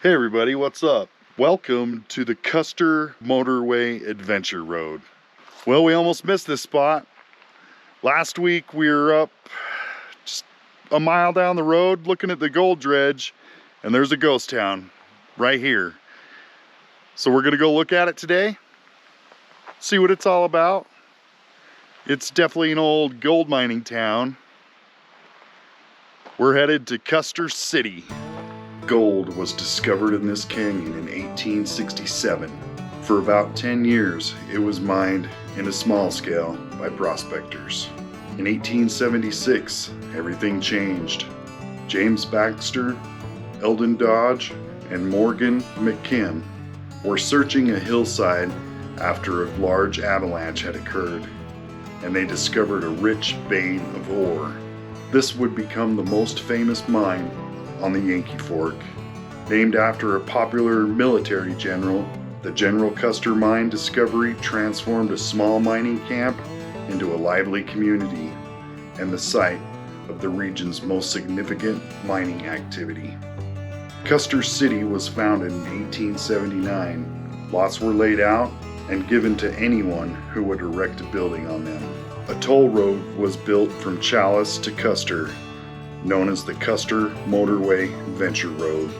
Hey everybody, what's up? Welcome to the Custer Motorway Adventure Road. Well, we almost missed this spot. Last week we were up just a mile down the road looking at the gold dredge, and there's a ghost town right here. So we're gonna go look at it today, see what it's all about. It's definitely an old gold mining town. We're headed to Custer City. Gold was discovered in this canyon in 1867. For about 10 years, it was mined in a small scale by prospectors. In 1876, everything changed. James Baxter, Eldon Dodge, and Morgan McKim were searching a hillside after a large avalanche had occurred, and they discovered a rich vein of ore. This would become the most famous mine on the Yankee Fork. Named after a popular military general, the General Custer mine discovery transformed a small mining camp into a lively community and the site of the region's most significant mining activity. Custer City was founded in 1879. Lots were laid out and given to anyone who would erect a building on them. A toll road was built from Chalice to Custer, known as the Custer Motorway Adventure Road.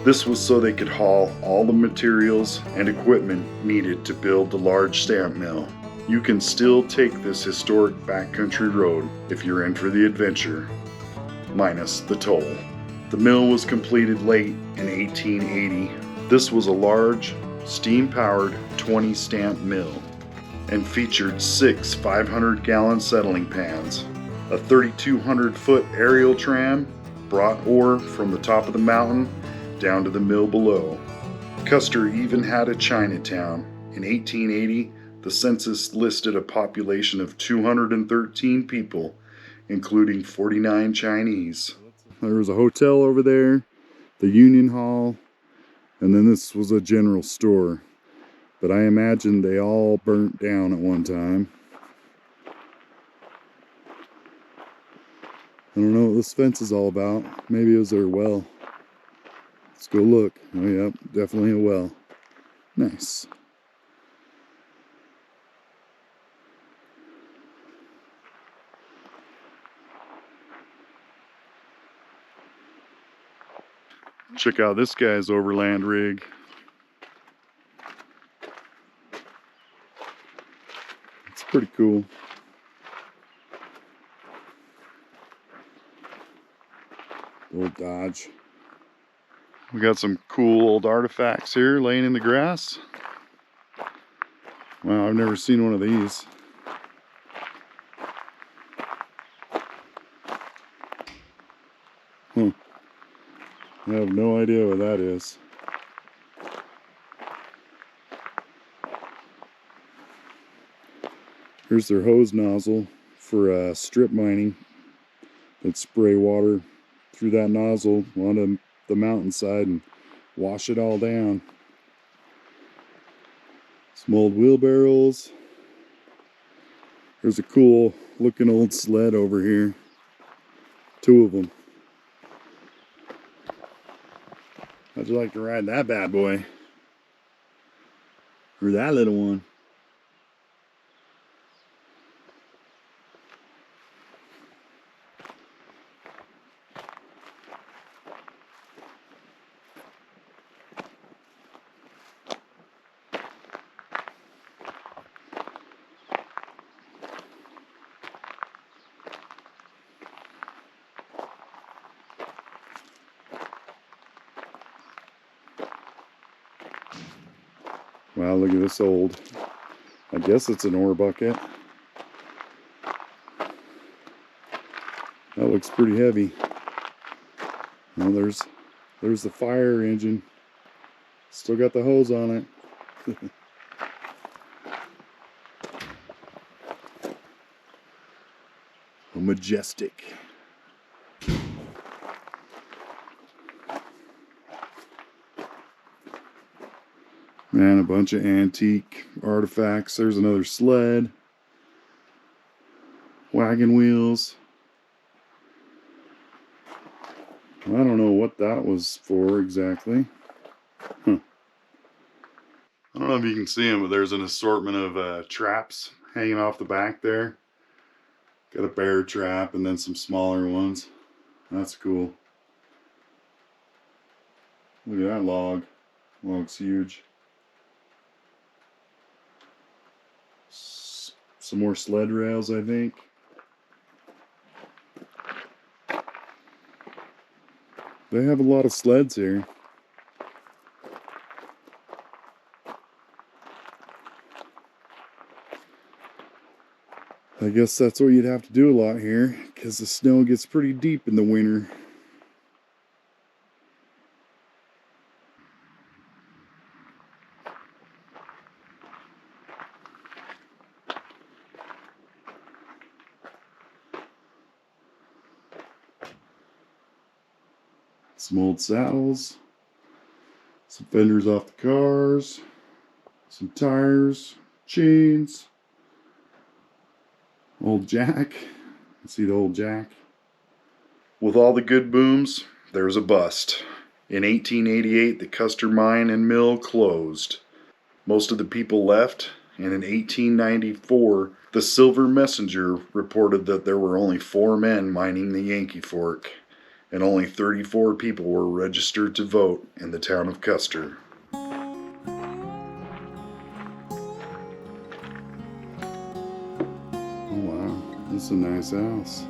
This was so they could haul all the materials and equipment needed to build the large stamp mill. You can still take this historic backcountry road if you're in for the adventure, minus the toll. The mill was completed late in 1880. This was a large, steam-powered 20-stamp mill and featured 6 500-gallon settling pans. A 3,200-foot aerial tram brought ore from the top of the mountain down to the mill below. Custer even had a Chinatown. In 1880, the census listed a population of 213 people, including 49 Chinese. There was a hotel over there, the Union Hall, and then this was a general store. But I imagine they all burnt down at one time. I don't know what this fence is all about. Maybe it was their well. Let's go look. Oh yeah, definitely a well. Nice. Check out this guy's overland rig. It's pretty cool. Old Dodge. We got some cool old artifacts here laying in the grass. Wow, I've never seen one of these. I have no idea what that is. Here's their hose nozzle for strip mining. They'd spray water through that nozzle onto the mountainside and wash it all down. Some old wheelbarrows. There's a cool looking old sled over here. 2 of them. How'd you like to ride that bad boy? Or that little one? Wow, look at this old, I guess it's an ore bucket. That looks pretty heavy. Well, there's the fire engine. Still got the hose on it. A majestic. Man, a bunch of antique artifacts. There's another sled. Wagon wheels. I don't know what that was for exactly. I don't know if you can see them, but there's an assortment of traps hanging off the back there. Got a bear trap and then some smaller ones. That's cool. Look at that log. Log's huge. Some more sled rails, I think. They have a lot of sleds here. I guess that's what you'd have to do a lot here, because the snow gets pretty deep in the winter. Some old saddles, some fenders off the cars, some tires, chains, old jack. Let's see the old jack. With all the good booms, there's a bust. In 1888, the Custer mine and mill closed. Most of the people left, and in 1894, the Silver Messenger reported that there were only 4 men mining the Yankee Fork, and only 34 people were registered to vote in the town of Custer. Oh wow, this is a nice house.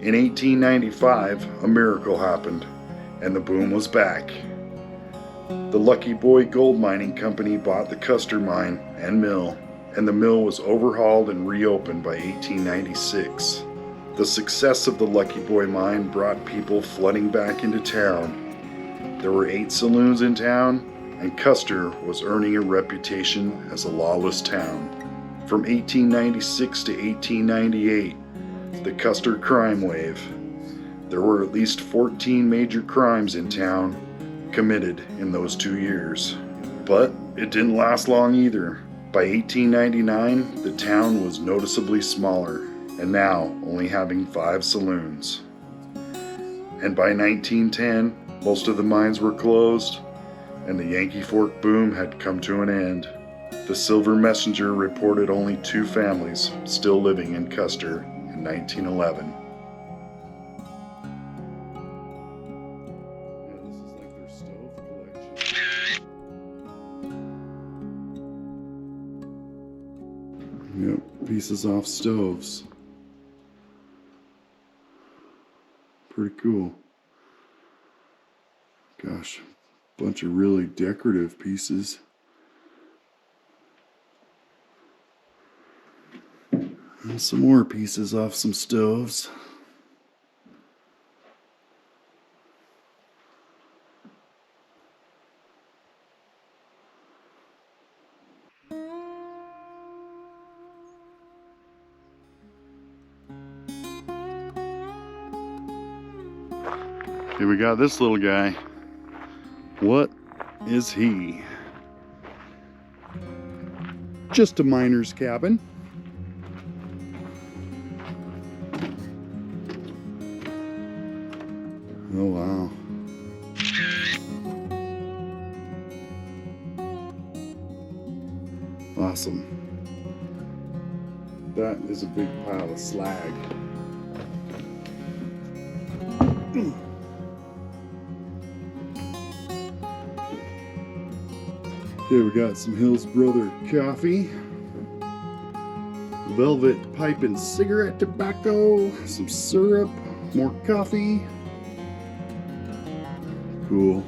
In 1895, a miracle happened, and the boom was back. The Lucky Boy Gold Mining Company bought the Custer mine and mill, and the mill was overhauled and reopened by 1896. The success of the Lucky Boy mine brought people flooding back into town. There were 8 saloons in town, and Custer was earning a reputation as a lawless town. From 1896 to 1898, the Custer crime wave. There were at least 14 major crimes in town committed in those 2 years. But it didn't last long either. By 1899, the town was noticeably smaller, and now only having 5 saloons. And by 1910, most of the mines were closed, and the Yankee Fork boom had come to an end. The Silver Messenger reported only 2 families still living in Custer in 1911. Yeah, this is like their stove collection. Yep, pieces off stoves. Pretty cool. Gosh, bunch of really decorative pieces. And some more pieces off some stoves. Here we got this little guy. What is he? Just a miner's cabin. Oh wow. Awesome. That is a big pile of slag. Okay, we got some Hills Brother coffee, velvet pipe and cigarette tobacco, some syrup, more coffee. Cool.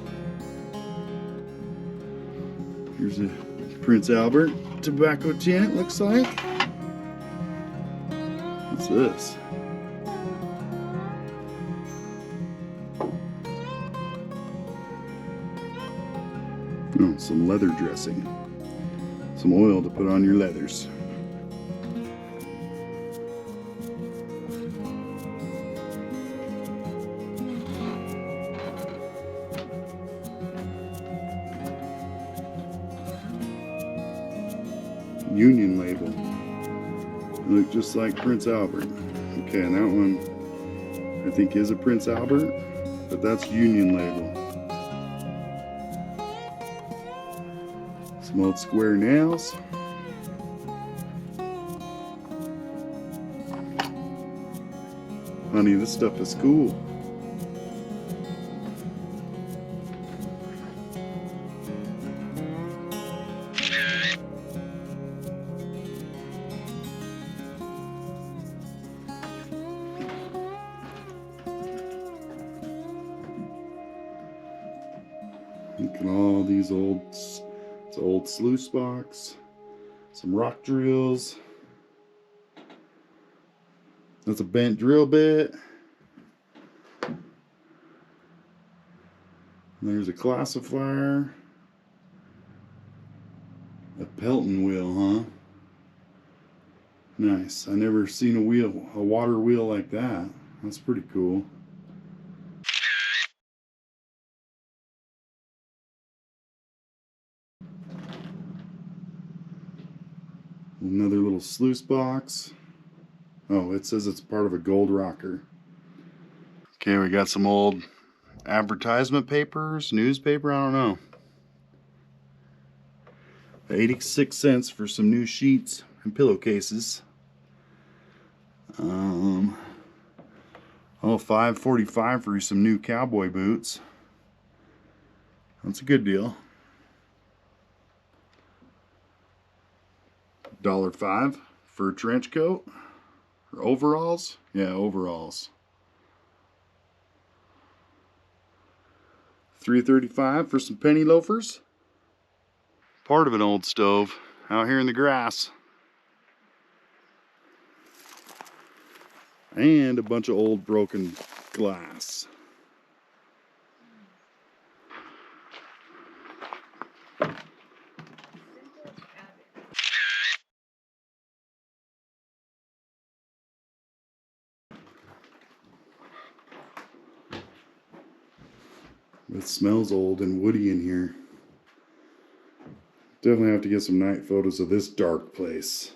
Here's a Prince Albert tobacco tin, it looks like. What's this? Oh, some leather dressing. Some oil to put on your leathers. Union label. They look just like Prince Albert. Okay, and that one I think is a Prince Albert, but that's Union label. Some old square nails. Honey, this stuff is cool. Look at all these old sluice box, some rock drills. That's a bent drill bit. There's a classifier. A Pelton wheel, huh? Nice. I never seen a water wheel like that. That's pretty cool. Another little sluice box. Oh, it says it's part of a gold rocker. Okay, we got some old advertisement papers, newspaper, I don't know. 86 cents for some new sheets and pillowcases. Oh, $5.45 for some new cowboy boots. That's a good deal. $1.05 for a trench coat or overalls. Yeah, overalls. $3.35 for some penny loafers. Part of an old stove out here in the grass. And a bunch of old broken glass. It smells old and woody in here. Definitely have to get some night photos of this dark place.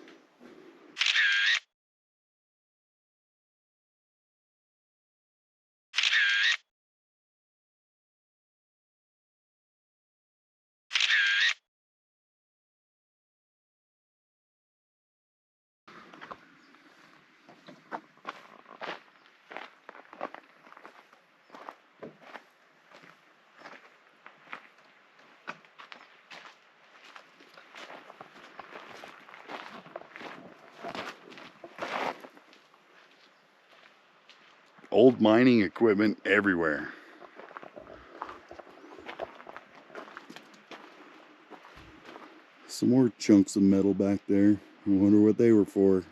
Old mining equipment everywhere. Some more chunks of metal back there. I wonder what they were for.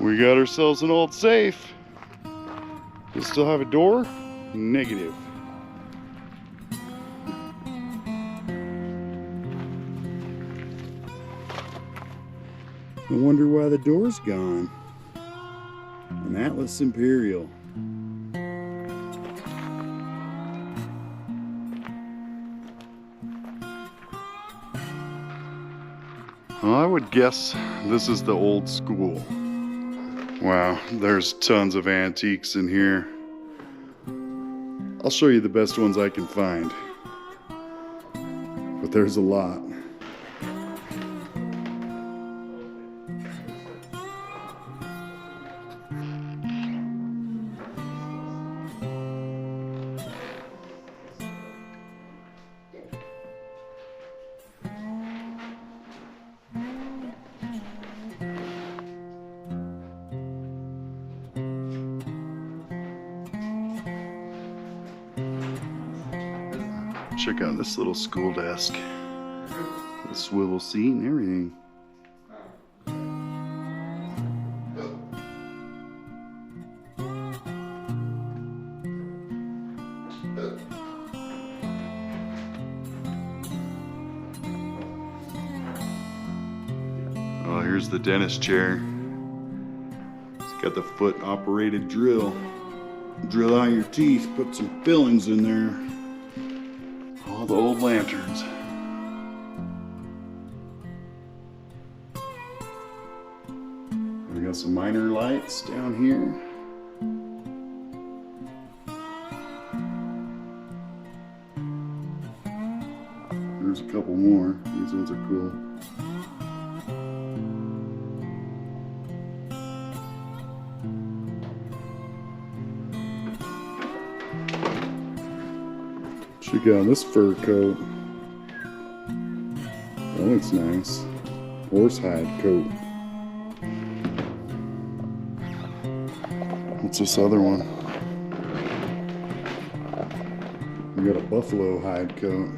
We got ourselves an old safe. Does it still have a door? Negative. I wonder why the door's gone. An Atlas Imperial. Well, I would guess this is the old school. Wow, there's tons of antiques in here. I'll show you the best ones I can find. But there's a lot. Check out this little school desk. The swivel seat and everything. Oh, here's the dentist chair. It's got the foot operated drill. Drill out your teeth, put some fillings in there. All the old lanterns. We got some minor lights down here. There's a couple more. These ones are cool. Check out this fur coat. That looks nice. Horsehide coat. What's this other one? We got a buffalo hide coat.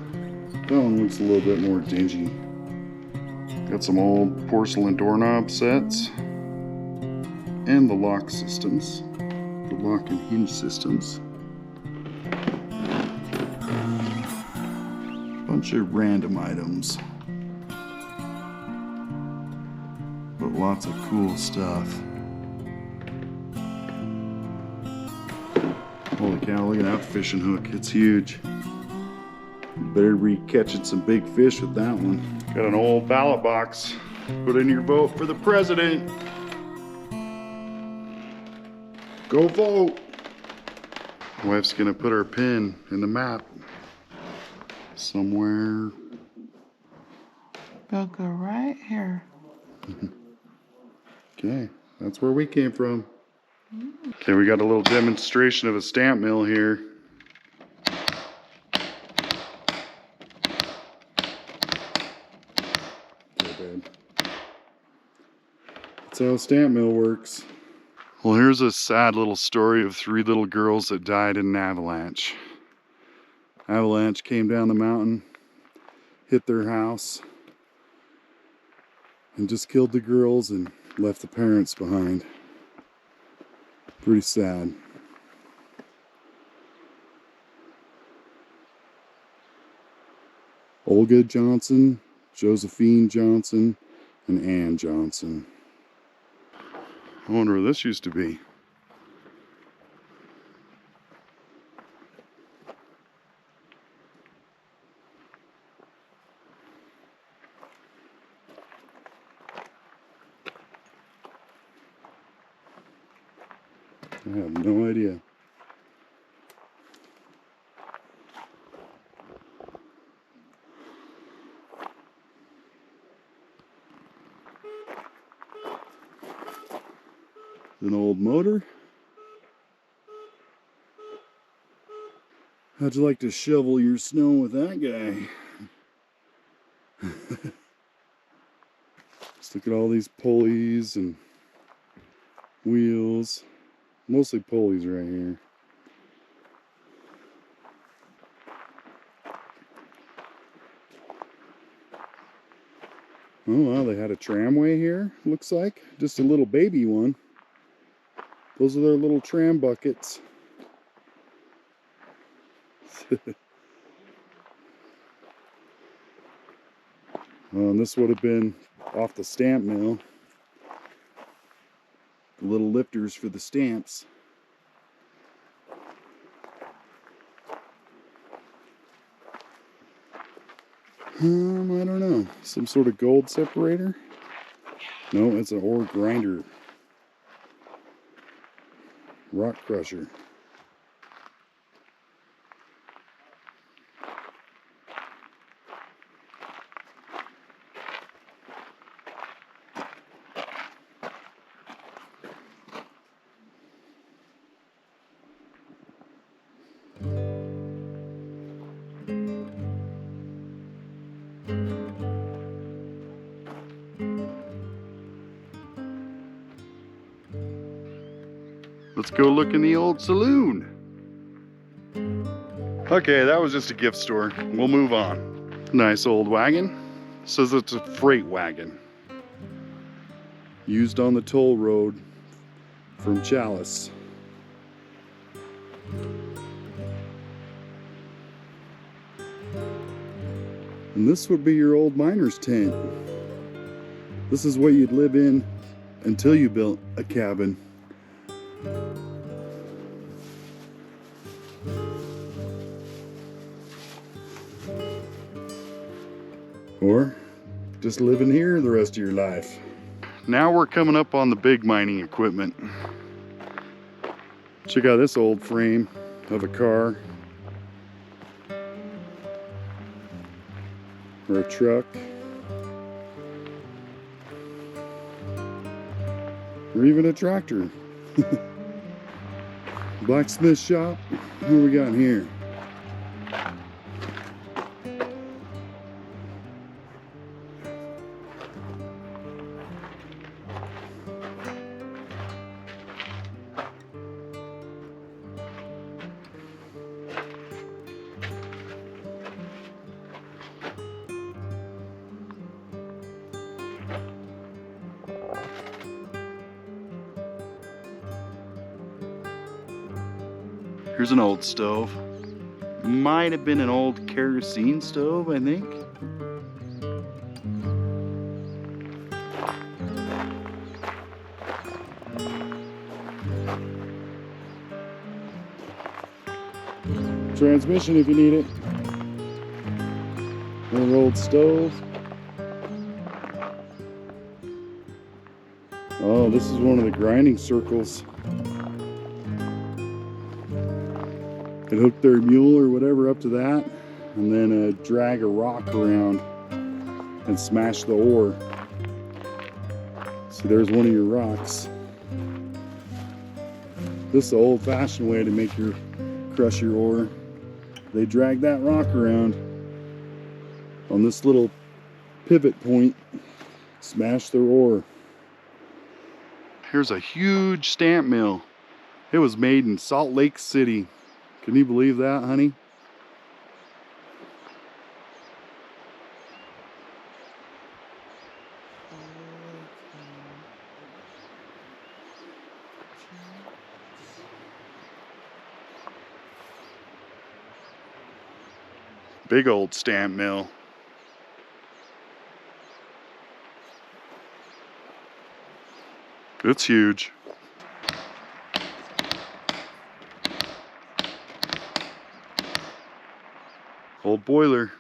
That one looks a little bit more dingy. Got some old porcelain doorknob sets. And the lock systems. The lock and hinge systems. Bunch of random items. But lots of cool stuff. Holy cow, look at that fishing hook. It's huge. Better be catching some big fish with that one. Got an old ballot box. Put in your vote for the president. Go vote. Wife's gonna put her pin in the map somewhere. They'll go right here. Okay, that's where we came from. Okay, we got a little demonstration of a stamp mill here. Okay, babe. That's how a stamp mill works. Well, here's a sad little story of 3 little girls that died in an avalanche. Avalanche came down the mountain, hit their house, and just killed the girls and left the parents behind. Pretty sad. Olga Johnson, Josephine Johnson, and Ann Johnson. I wonder where this used to be. I have no idea. An old motor. How'd you like to shovel your snow with that guy? Just look at all these pulleys and wheels. Mostly pulleys right here. Oh wow, they had a tramway here, looks like. Just a little baby one. Those are their little tram buckets. And this would have been off the stamp mill. The little lifters for the stamps. I don't know. Some sort of gold separator? No, it's an ore grinder. Rock crusher. Let's go look in the old saloon. Okay, that was just a gift store. We'll move on. Nice old wagon. Says it's a freight wagon. Used on the toll road from Chalice. And this would be your old miner's tent. This is what you'd live in until you built a cabin. Or just living here the rest of your life. Now we're coming up on the big mining equipment. Check out this old frame of a car. Or a truck. Or even a tractor. Blacksmith shop. What do we got in here? Here's an old stove. Might have been an old kerosene stove, I think. Transmission if you need it. An old stove. Oh, this is one of the grinding circles. Could hook their mule or whatever up to that, and then drag a rock around and smash the ore. So there's one of your rocks. This is the old-fashioned way to crush your ore. They drag that rock around on this little pivot point, smash their ore. Here's a huge stamp mill. It was made in Salt Lake City. Can you believe that, honey? Big old stamp mill. It's huge. Old boiler.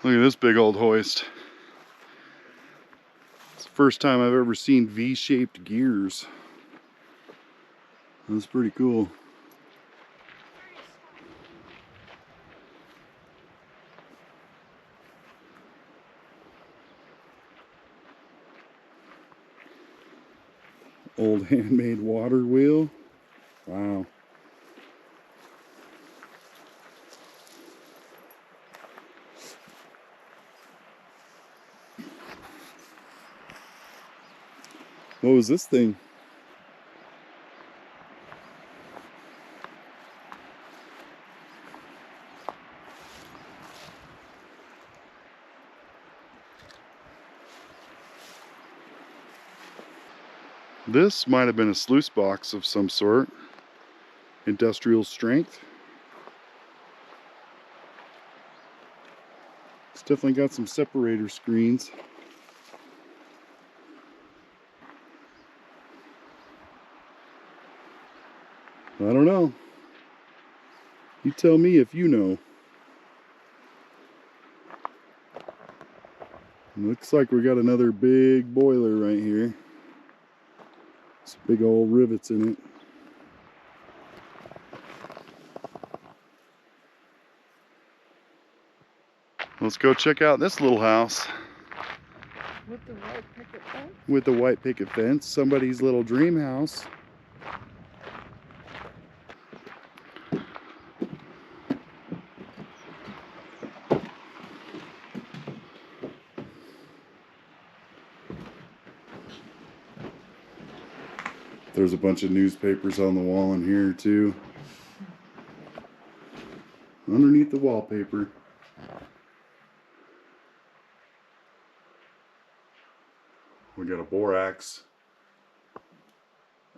Look at this big old hoist. It's the first time I've ever seen V-shaped gears. That's pretty cool. Old handmade water wheel. Wow. What was this thing? This might have been a sluice box of some sort. Industrial strength. It's definitely got some separator screens. I don't know. You tell me if you know. Looks like we got another big boiler right here. Some big old rivets in it. Let's go check out this little house. With the white picket fence? With the white picket fence. Somebody's little dream house. There's a bunch of newspapers on the wall in here too. Underneath the wallpaper. We got a borax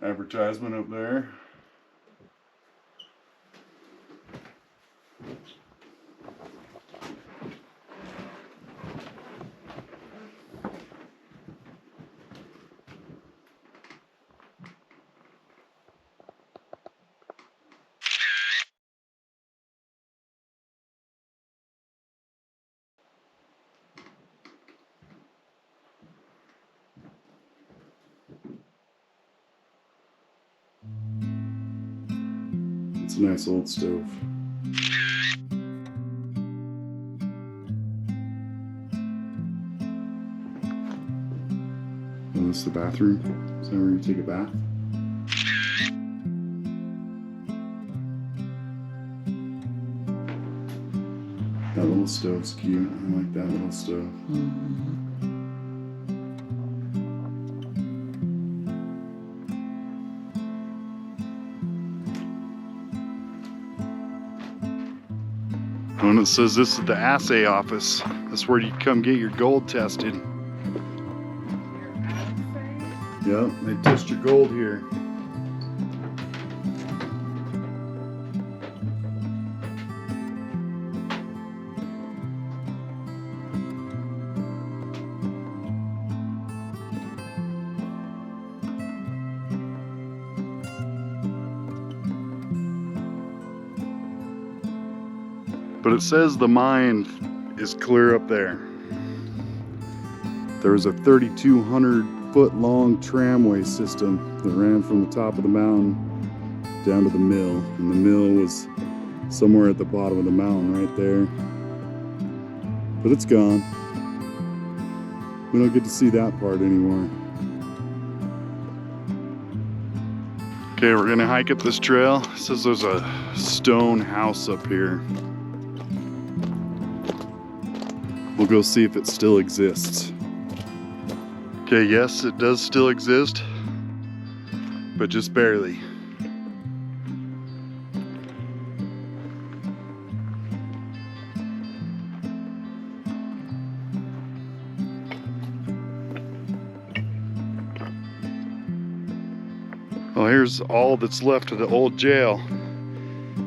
advertisement up there. It's a nice old stove. Oh, this is the bathroom? Is that where you take a bath? That little stove's cute. I like that little stove. And it says this is the assay office. That's where you come get your gold tested. Your assay? Yep, they test your gold here. But it says the mine is clear up there. There was a 3,200 foot long tramway system that ran from the top of the mountain down to the mill. And the mill was somewhere at the bottom of the mountain right there. But it's gone. We don't get to see that part anymore. Okay, we're gonna hike up this trail. It says there's a stone house up here. We'll go see if it still exists. Okay, yes, it does still exist, but just barely. Well, here's all that's left of the old jail.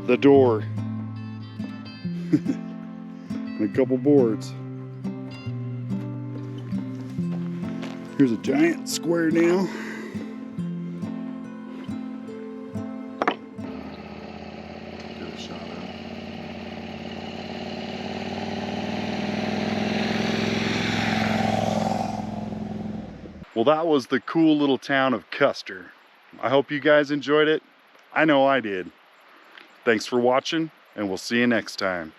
The door. And a couple boards. Here's a giant square nail. Get a shot of it. Well, that was the cool little town of Custer. I hope you guys enjoyed it. I know I did. Thanks for watching, and we'll see you next time.